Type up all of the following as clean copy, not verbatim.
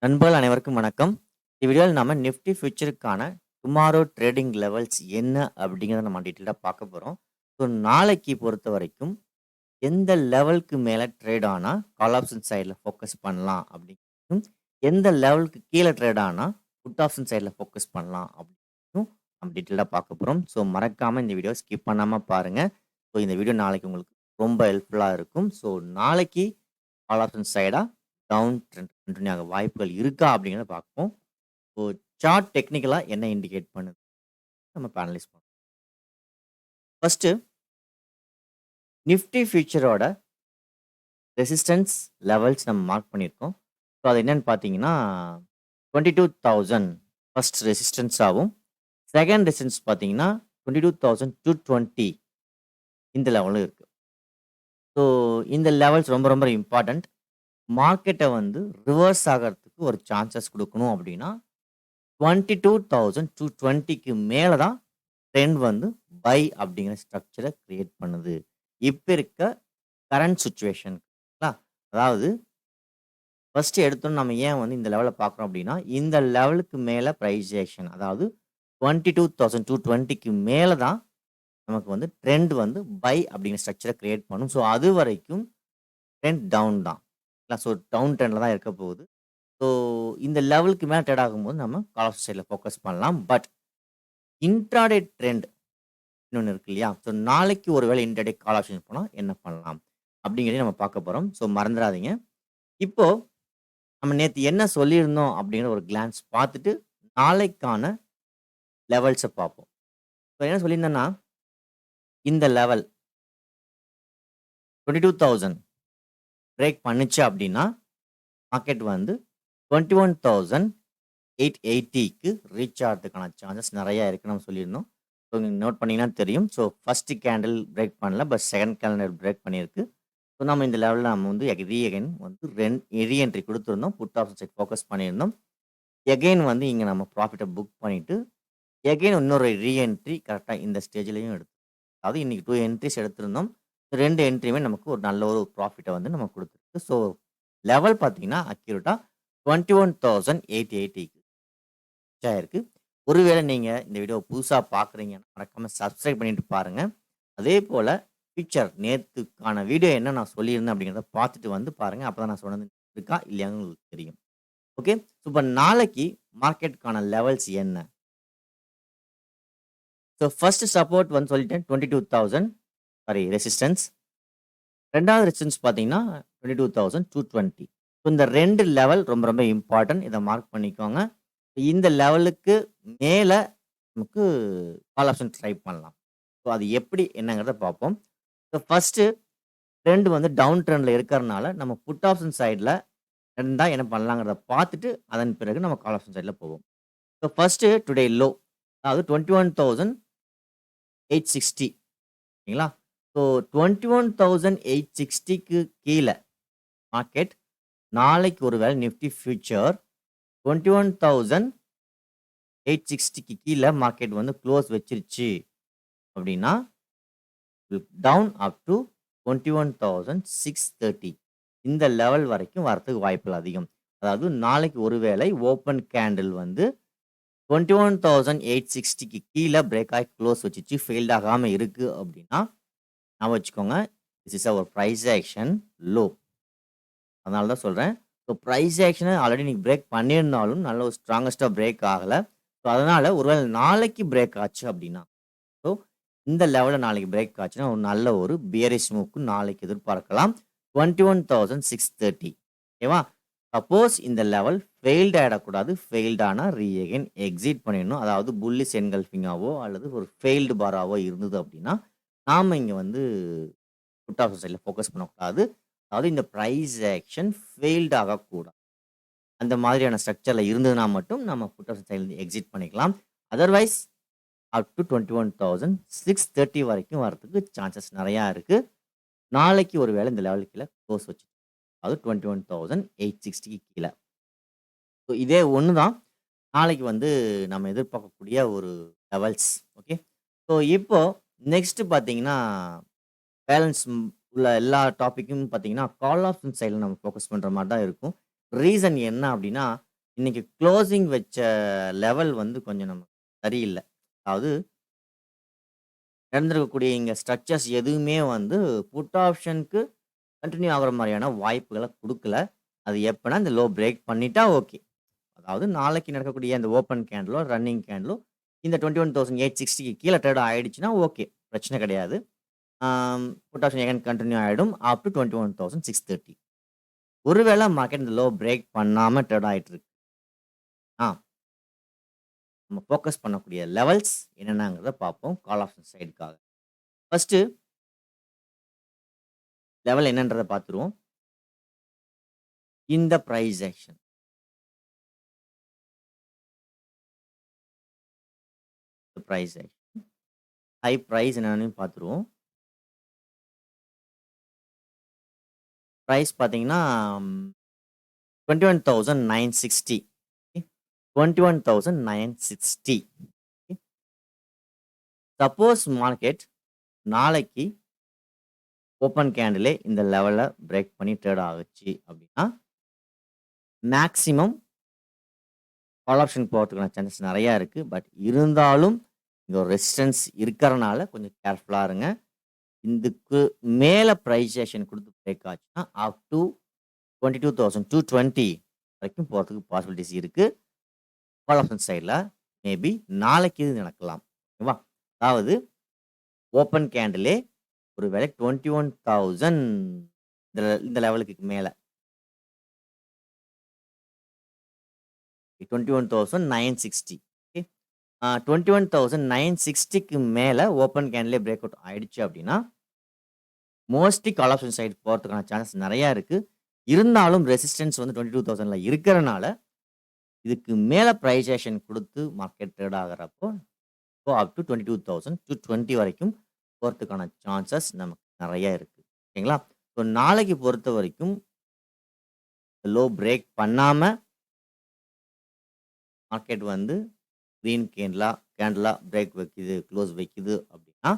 நண்பர்கள் அனைவருக்கும் வணக்கம். இந்த வீடியோவில் நம்ம நிஃப்டி ஃபியூச்சருக்கான டுமாரோ ட்ரேடிங் லெவல்ஸ் என்ன அப்படிங்கிறத நம்ம டீட்டெயிலாக பார்க்க போகிறோம். ஸோ நாளைக்கு பொறுத்த வரைக்கும் எந்த லெவலுக்கு மேலே ட்ரேட் ஆனால் கால் ஆப்ஷன் சைடில் ஃபோக்கஸ் பண்ணலாம் அப்படிங்கிறதும், எந்த லெவலுக்கு கீழே ட்ரேட் ஆனால் புட் ஆப்ஷன் சைடில் ஃபோக்கஸ் பண்ணலாம் அப்படிங்கிறதும் நம்ம டீட்டெயிலாக பார்க்க போகிறோம். ஸோ மறக்காமல் இந்த வீடியோ ஸ்கிப் பண்ணாமல் பாருங்கள். ஸோ இந்த வீடியோ நாளைக்கு உங்களுக்கு ரொம்ப ஹெல்ப்ஃபுல்லாக இருக்கும். ஸோ நாளைக்கு கால் ஆப்ஷன் சைடா டவுன் ட்ரெண்ட் கண்டினியூ ஆக வாய்ப்புகள் இருக்கா அப்படிங்கிறத பார்ப்போம். ஸோ சார்ட் டெக்னிக்கலா என்ன இண்டிகேட் பண்ணுது நம்ம இப்ப அனலைஸ் பண்ணுவோம். ஃபர்ஸ்ட் நிஃப்டி ஃபியூச்சரோட ரெசிஸ்டன்ஸ் லெவல்ஸ் நம்ம மார்க் பண்ணியிருக்கோம். ஸோ அது என்னன்னு பார்த்தீங்கன்னா 22,000 ஃபர்ஸ்ட் ரெசிஸ்டன்ஸ் ஆகும். செகண்ட் ரெசிஸ்டன்ஸ் பார்த்தீங்கன்னா 22,220 இந்த லெவலும் இருக்கு. ஸோ இந்த லெவல்ஸ் ரொம்ப ரொம்ப இம்பார்ட்டன்ட். மார்க்கெட்டை வந்து ரிவர்ஸ் ஆகிறதுக்கு ஒரு சான்சஸ் கொடுக்கணும் அப்படின்னா 22,220க்கு மேலே தான் ட்ரெண்ட் வந்து பை அப்படிங்கிற ஸ்ட்ரக்சரை கிரியேட் பண்ணுது. இப்போ இருக்க கரண்ட் சுச்சுவேஷன். அதாவது ஃபர்ஸ்ட் எடுத்தோம் நம்ம ஏன் வந்து இந்த லெவலை பார்க்குறோம் அப்படின்னா இந்த லெவலுக்கு மேலே ப்ரைஸேஷன் அதாவது 22,220க்கு மேலே தான் நமக்கு வந்து ட்ரெண்ட் வந்து பை அப்படிங்கிற ஸ்ட்ரக்சரை கிரியேட் பண்ணும். ஸோ அது வரைக்கும் ட்ரெண்ட் டவுன் தான். ஸோ டவுன் ட்ரெண்டில் தான் இருக்க போகுது. ஸோ இந்த லெவலுக்கு மேலே ட்ரேட் ஆகும்போது நம்ம கால் ஆப்ஷன் சைடில் ஃபோக்கஸ் பண்ணலாம். பட் இன்ட்ராடே ட்ரெண்ட் இன்னொன்று இருக்கு இல்லையா? ஸோ நாளைக்கு ஒரு வேளை இன்ட்ராடே கால் ஆப்ஷன் போனால் என்ன பண்ணலாம் அப்படிங்கிறதையும் நம்ம பார்க்க போகிறோம். ஸோ மறந்துடாதீங்க. இப்போ நம்ம நேற்று என்ன சொல்லியிருந்தோம் அப்படிங்கிற ஒரு கிளான்ஸ் பார்த்துட்டு நாளைக்கான லெவல்ஸை பார்ப்போம். இப்போ என்ன சொல்லியிருந்தேன்னா இந்த லெவல் 22,000 பிரேக் பண்ணுச்சு அப்படின்னா மார்க்கெட் வந்து 21,880க்கு ரீச் ஆகிறதுக்கான சான்சஸ் நிறையா இருக்குன்னு நம்ம சொல்லியிருந்தோம். ஸோ நீங்கள் நோட் பண்ணிங்கன்னா தெரியும். ஸோ ஃபஸ்ட்டு கேண்டில் பிரேக் பண்ணல, பட் செகண்ட் கேண்டில் பிரேக் பண்ணியிருக்கு. ஸோ நம்ம இந்த லெவலில் நம்ம வந்து ரீஅகைன் வந்து ரீஎன்ட்ரி கொடுத்துருந்தோம். புட் ஆப்ஷன் சைட் ஃபோக்கஸ் பண்ணியிருந்தோம். எகெயின் வந்து இங்கே நம்ம ப்ராஃபிட்டை புக் பண்ணிவிட்டு எகெயின் இன்னொரு ரீஎன்ட்ரி கரெக்டாக இந்த ஸ்டேஜ்லையும் எடுத்தோம். அதாவது இன்றைக்கி 2 என்ட்ரிஸ் எடுத்திருந்தோம். 2 என்ட்ரியுமே நமக்கு ஒரு நல்ல ஒரு ப்ராஃபிட்டை வந்து நம்ம கொடுத்துருக்கு. ஸோ லெவல் பார்த்தீங்கன்னா அக்யூரேட்டாக 21,880க்கு ஆயிருக்கு. ஒருவேளை நீங்கள் இந்த வீடியோ புதுசாக பார்க்குறீங்கன்னா மறக்காமல் சப்ஸ்கிரைப் பண்ணிட்டு பாருங்கள். அதே போல் ஃபியூச்சர் நேற்றுக்கான வீடியோ என்ன நான் சொல்லியிருந்தேன் அப்படிங்கிறத பார்த்துட்டு வந்து பாருங்கள். அப்போ தான் நான் சொன்னது இருக்கா இல்லையான்னு உங்களுக்கு தெரியும். ஓகே. ஸோ இப்போ நாளைக்கு மார்க்கெட்டுக்கான லெவல்ஸ் என்ன? ஸோ ஃபர்ஸ்ட் சப்போர்ட் வந்து சொல்லிட்டேன் 22,000 சாரி ரெசிஸ்டன்ஸ். ரெண்டாவது ரெசிஸ்டன்ஸ் பார்த்தீங்கன்னா 22,220. ஸோ இந்த 2 லெவல் ரொம்ப ரொம்ப இம்பார்ட்டன்ட். இதை மார்க் பண்ணிக்கோங்க. இந்த லெவலுக்கு மேலே நமக்கு கால் ஆப்ஷன் ட்ரை பண்ணலாம். ஸோ அது எப்படி என்னங்கிறத பார்ப்போம். ஸோ ஃபஸ்ட்டு ட்ரெண்ட் வந்து டவுன் ட்ரெண்டில் இருக்கிறனால நம்ம புட் ஆப்ஷன் சைடில் இருந்தால் என்ன பண்ணலாங்கிறத பார்த்துட்டு அதன் பிறகு நம்ம கால் ஆப்ஷன் சைடில் போவோம். ஸோ ஃபஸ்ட்டு டுடே லோ அதாவது 21,860 சரிங்களா? ஸோ 21,860க்கு கீழே மார்க்கெட் நாளைக்கு ஒரு வேளை நிஃப்டி ஃபியூச்சர் 21,860க்கு கீழே மார்க்கெட் வந்து க்ளோஸ் வச்சிருச்சு அப்படின்னா டவுன் அப் டு 21,630 இந்த லெவல் வரைக்கும் வரதுக்கு வாய்ப்புகள் அதிகம். அதாவது நாளைக்கு ஒருவேளை ஓப்பன் கேண்டில் வந்து 21,860க்கு கீழே பிரேக் ஆகி க்ளோஸ் வச்சிச்சு ஃபெயில்ட் ஆகாமல் இருக்குது அப்படின்னா நான் வச்சுக்கோங்க this is our price action low. அதனால தான் சொல்கிறேன். ஸோ ப்ரைஸ் ஆக்ஷனை ஆல்ரெடி நீங்கள் பிரேக் பண்ணியிருந்தாலும் நல்ல ஒரு ஸ்ட்ராங்கஸ்ட்டாக பிரேக் ஆகலை. ஸோ அதனால் ஒருவேளை நாளைக்கு பிரேக் ஆச்சு அப்படின்னா ஸோ இந்த லெவலில் நாளைக்கு பிரேக் ஆச்சுன்னா ஒரு நல்ல ஒரு பியரிஷ் மூவ்க்கு நாளைக்கு எதிர்பார்க்கலாம் 21,630. ஓகேவா? சப்போஸ் இந்த லெவல் ஃபெயில்டு ஆகிடக்கூடாது. ஃபெயில்டானா ரீஅகைன் எக்ஸிட் பண்ணிடணும். அதாவது புல்லிஷ் என்கல்ஃபிங்காவோ அல்லது ஒரு ஃபெயில்டு பாராவோ இருந்தது அப்படின்னா நாம் இங்கே வந்து புட் ஆப்ஷன் சைடில் ஃபோக்கஸ் பண்ணக்கூடாது. அதாவது இந்த ப்ரைஸ் ஆக்ஷன் ஃபெயில்டு ஆகக்கூடாது. அந்த மாதிரியான ஸ்ட்ரக்சரில் இருந்ததுன்னா மட்டும் நம்ம புட் ஆப்ஷன் சைடில் எக்ஸிட் பண்ணிக்கலாம். அதர்வைஸ் அப் டு 21,630 வரைக்கும் வரதுக்கு சான்சஸ் நிறையா இருக்குது. நாளைக்கு ஒரு வேளை இந்த லெவலுக்கு கீழே க்ளோஸ் வச்சு அதாவது 21,860க்கு கீழே. ஸோ இதே ஒன்று தான் நாளைக்கு வந்து நம்ம எதிர்பார்க்கக்கூடிய ஒரு லெவல்ஸ். ஓகே. ஸோ இப்போ நெக்ஸ்ட்டு பார்த்தீங்கன்னா பேலன்ஸ் உள்ள எல்லா டாப்பிக்கும் பார்த்தீங்கன்னா கால் ஆப்ஷன் சைடில் நம்ம ஃபோக்கஸ் பண்ணுற மாதிரி தான் இருக்கும். ரீசன் என்ன அப்படின்னா இன்னைக்கு க்ளோசிங் வச்ச லெவல் வந்து கொஞ்சம் நமக்கு சரியில்ல. அதாவது நடந்திருக்கக்கூடிய இங்க ஸ்ட்ரக்சர்ஸ் எதுவுமே வந்து புட் ஆப்ஷனுக்கு கன்டின்யூ ஆகுற மாரியான வாய்ப்புகள குடுக்கல. அது எப்பன்னா இந்த லோ பிரேக் பண்ணிட்டா ஓகே. அதாவது நாளைக்கு நடக்கக்கூடிய அந்த ஓப்பன் கேண்டிலோ, ரன்னிங் கேண்டிலோ இந்த 21,860க்கு கீழ ட்ரேட் ஆயிடுச்சுன்னா ஓகே. பிரச்சனை கிடையாது. புட் ஆப்ஷன் எகைன் கன்டின்யூ ஆயிடும். அப் டூ 21,630. ஒருவேள மார்க்கெட் இந்த லோ பிரேக் பண்ணாம ட்ரேட் ஆயிட்டு இருக்கு. ஆ நம்ம ஃபோக்கஸ் பண்ணக்கூடிய லெவல்ஸ் என்னென்னங்கிறத பார்ப்போம். கால் ஆப்ஷன் சைடுக்காக. ஃபர்ஸ்ட்டு லெவல் என்னன்றத பார்த்துருவோம். இந்த price action. Price action. High price என்னன்னு பார்த்துருவோம். பிரைஸ் பார்த்தீங்கன்னா 21,960. 21,960. சப்போஸ் மார்க்கெட் நாளைக்கு ஓப்பன் கேண்டிலே இந்த லெவல பிரேக் பண்ணி ட்ரேட் ஆகுச்சு அப்படின்னா, மேக்ஸிமம் கால் ஆப்ஷன் போறதுக்கான சான்சஸ் நெறையா இருக்கு. பட் இருந்தாலும் இங்க ஒரு ரெசிஸ்டன்ஸ் இருக்கறனால கொஞ்சம் கேர்ஃபுல்லா இருங்க. இதுக்கு மேல பிரைஸ் ஆக்ஷன் குடுத்து பிரேக் ஆச்சுன்னா, அப் டூ 22,220 வரைக்கும் போறதுக்கு பாசிபிலிட்டிஸ் இருக்கு. கால் ஆப்ஷன் சைட்ல மேபி நாளைக்கு இது நடக்கலாம். ஓகேவா? அதாவது ஓப்பன் கேண்டிலே ஒரு வேளை 21,000 இந்த லெவலுக்கு மேல 21,960. ஓகே. 21,960க்கு மேல ஓப்பன் கேண்டிலே பிரேக் அவுட் ஆயிடுச்சு அப்படின்னா, மோஸ்ட்லி கால் ஆப்ஷன் சைடு போறதுக்கான சான்சஸ் நெறையா இருக்கு. இருந்தாலும் ரெசிஸ்டன்ஸ் வந்து 22,000ல இருக்கறனால, இதுக்கு மேல பிரைஸ் ஆக்ஷன் குடுத்து மார்க்கெட் ட்ரேட் ஆகுறப்போ, அப் டூ 22,220 வரைக்கும் போறதுக்கான சான்சஸ் நமக்கு நெறைய இருக்கு. ஓகேங்களா? ஸோ நாளைக்கு பொறுத்தவரைக்கும் லோ பிரேக் பண்ணாம மார்க்கெட் வந்து கிரீன் கேண்டிலா பிரேக் வைக்குது, க்ளோஸ் வைக்குது அப்படின்னா,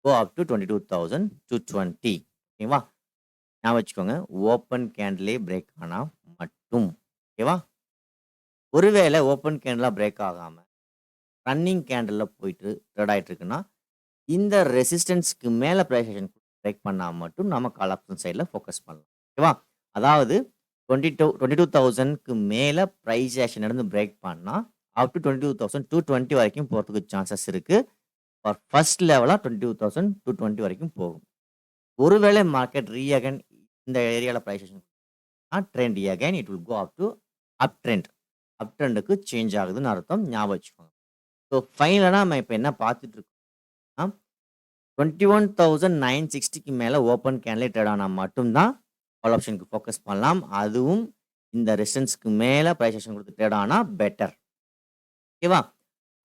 அப் டூ 22,220. ஓகேவா? ஞாபகம் வச்சுக்கோங்க. ஓப்பன் கேண்டிலே பிரேக் ஆனா மட்டும். ஓகேவா? ஒருவேளை ஓப்பன் கேண்டிலா பிரேக் ஆகாம, ரன்னிங் கேண்டில்ல போயிட்டு ட்ரேட் ஆயிட்டு இருக்குன்னா, இந்த ரெசிஸ்டன்ஸ்க்கு மேல பிரைஸ் ஆக்ஷன் பிரேக் பண்ணா மட்டும் நம்ம கால் ஆப்ஷன் சைட்ல ஃபோக்கஸ் பண்ணலாம். ஓகேவா? அதாவது 22,000க்கு மேல பிரைஸ் ஆக்ஷன் நடந்து பிரேக் பண்ணா, அப் டூ 22,220 வரைக்கும் போறதுக்கு சான்சஸ் இருக்கு. ஃபார் ஃபர்ஸ்ட் லெவலா 22,220 வரைக்கும் போகும். ஒருவேளை மார்க்கெட் அகைன் இந்த ஏரியால price action trend again it will go up to up trend. Up ட்ரெண்டுக்கு சேஞ்ச் ஆகுதுன்னு அர்த்தம். ஞாபகம் வச்சுக்கோங்க. ஸோ ஃபைனலா நம்ம இப்ப என்ன பார்த்துட்டு இருக்கோம்னா, 21,960க்கு மேல ஓப்பன் கேண்டிலே ட்ரேட் ஆனா மட்டும் தான் கால் ஆப்ஷனுக்கு ஃபோக்கஸ் பண்ணலாம். அதுவும் இந்த ரெசிஸ்டன்ஸ்க்கு மேல பிரைஸ் ஆக்ஷன் குடுத்து ட்ரேட் ஆனா பெட்டர். ஓகேவா?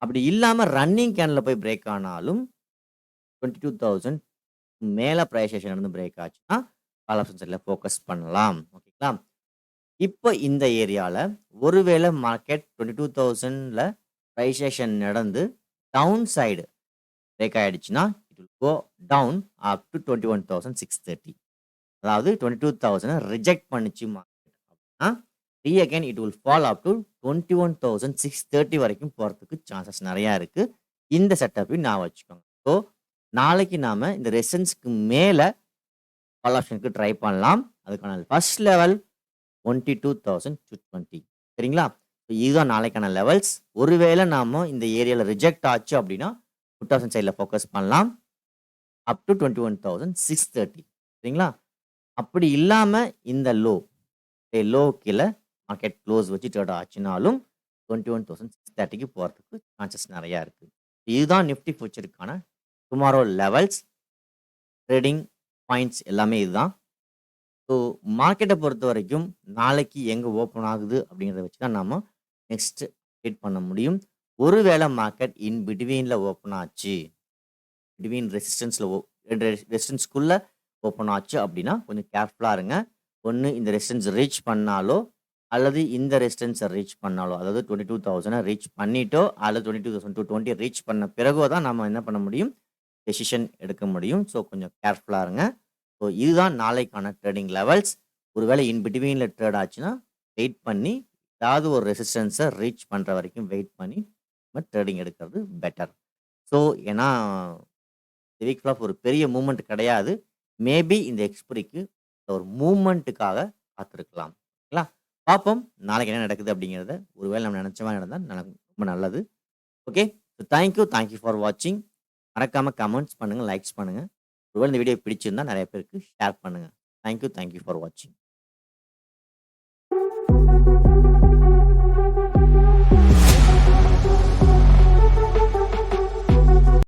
அப்படி இல்லாம ரன்னிங் கேண்டில்ல போய் பிரேக் ஆனாலும் 22,000 மேல பிரைஸ் ஆக்ஷன் நடந்து பிரேக் ஆச்சுன்னா, கால் ஆப்ஷன் சைட்ல ஃபோக்கஸ் பண்ணலாம். ஓகேங்களா? இப்போ இந்த ஏரியால ஒருவேளை மார்க்கெட் 22,000ல பிரைஸ் ஆக்ஷன் நடந்து டவுன் சைடு பிரேக் ஆயிடுச்சுன்னா, it will go down up to 21,630. அதாவது 22,000 ரிஜெக்ட் பண்ணுச்சு மார்க்கெட் அப்படின்னா, again it will fall up to 21,630 வரைக்கும் போறதுக்கு சான்சஸ் நெறையா இருக்கு. இந்த செட்டப்பையும் ஞாபகம் வச்சுக்கோங்க. ஸோ நாளைக்கு நாம இந்த ரெசிஸ்டன்ஸ்க்கு மேல கால் ஆப்ஷனுக்கு ட்ரை பண்ணலாம். அதுக்கான ஃபர்ஸ்ட் லெவல் 22,220. சரிங்களா? இதுதான் நாளைக்கான லெவல்ஸ். ஒருவேளை நாம இந்த ஏரியால ரிஜெக்ட் ஆச்சு அப்படின்னா, புட் ஆப்ஷன் சைட்ல ஃபோக்கஸ் பண்ணலாம். Up to 21,630. சரிங்களா? அப்படி இல்லாம இந்த லோ கீழ மார்க்கெட் க்ளோஸ் வச்சு ட்ரேட் ஆச்சுனாலும் 21,630க்கு போறதுக்கு சான்சஸ் நெறையா இருக்கு. இதுதான் நிஃப்டி ஃபியூச்சருக்கான டுமாரோ லெவல்ஸ், ட்ரேடிங் பாயிண்ட்ஸ் எல்லாமே இதுதான். ஸோ மார்க்கெட்ட பொறுத்தவரைக்கும் நாளைக்கு எங்க ஓப்பன் ஆகுது அப்படிங்கிறத வச்சு தான் நாம நெக்ஸ்ட் ட்ரேட் பண்ண முடியும். ஒருவேளை மார்க்கெட் இன் பிட்வீன்ல ஓப்பன் ஆச்சு, பிட்வீன் ரெசிஸ்டன்ஸ்ல ரெசிஸ்டன்ஸ்க்குள்ள ஓப்பன் ஆச்சு அப்படின்னா கொஞ்சம் கேர்ஃபுல்லா இருங்க. ஒண்ணு இந்த ரெசிஸ்டன்ஸ் ரீச் பண்ணாலோ, அல்லது இந்த ரெசிஸ்டன்ஸ ரீச் பண்ணாலோ, அதாவது 22,000 ரீச் பண்ணிட்டோ, அல்லது 22,220 ரீச் பண்ண பிறகோ தான் நம்ம என்ன பண்ண முடியும்? டெசிஷன் எடுக்க முடியும். ஸோ கொஞ்சம் கேர்ஃபுல்லா இருங்க. ஸோ இதுதான் நாளைக்கான ட்ரேடிங் லெவல்ஸ். ஒருவேளை இன் பிட்வீன்ல ட்ரேட் ஆச்சுன்னா, வெயிட் பண்ணி ஏதாவது ஒரு ரெசிஸ்டன்ஸை ரீச் பண்ணுற வரைக்கும் வெயிட் பண்ணி நம்ம ட்ரேடிங் எடுக்கிறது பெட்டர். ஸோ ஏன்னா இந்த வீக் ஃப்ளாப் ஒரு பெரிய மூவ்மெண்ட் கிடையாது. மேபி இந்த எக்ஸ்பிரிக்கு ஒரு மூவ்மெண்ட்டுக்காக காத்திருக்கலாம். ஓகேங்களா? பார்ப்போம் நாளைக்கு என்ன நடக்குது அப்படிங்கிறத. ஒருவேளை நம்ம நினைச்ச மாதிரி நடந்தா ரொம்ப நல்லது. Okay. So thank you for வாட்சிங். மறக்காம கமெண்ட்ஸ் பண்ணுங்க, லைக்ஸ் பண்ணுங்க. ஒருவேளை இந்த வீடியோ பிடிச்சிருந்தா நிறைய பேருக்கு ஷேர் பண்ணுங்க. தேங்க் யூ ஃபார் வாட்சிங்.